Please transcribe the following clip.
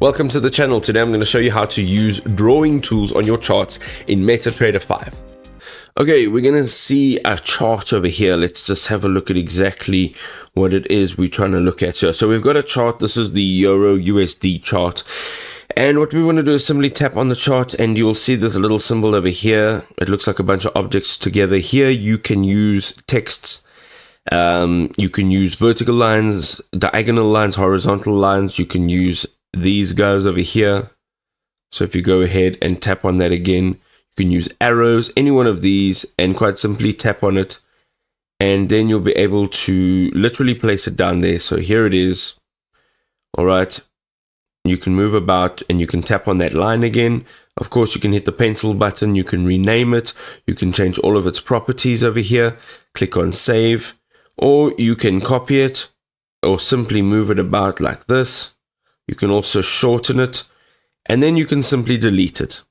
Welcome to the channel. Today I'm going to show you how to use drawing tools on your charts in MetaTrader 5. Okay, we're going to see a chart over here. Let's just have a look at exactly what it is we're trying to look at here. So we've got a chart. This is the Euro USD chart. And what we want to do is simply tap on the chart and you'll see there's a little symbol over here. It looks like a bunch of objects together. Here you can use texts. You can use vertical lines, diagonal lines, horizontal lines. You can use these guys over here. So if you go ahead and tap on that again, you can use arrows, any one of these, and quite simply tap on it. And then you'll be able to literally place it down there. So here it is. All right. You can move about and you can tap on that line again. Of course, you can hit the pencil button. You can rename it. You can change all of its properties over here. Click on save, or you can copy it or simply move it about like this. You can also shorten it and then you can simply delete it.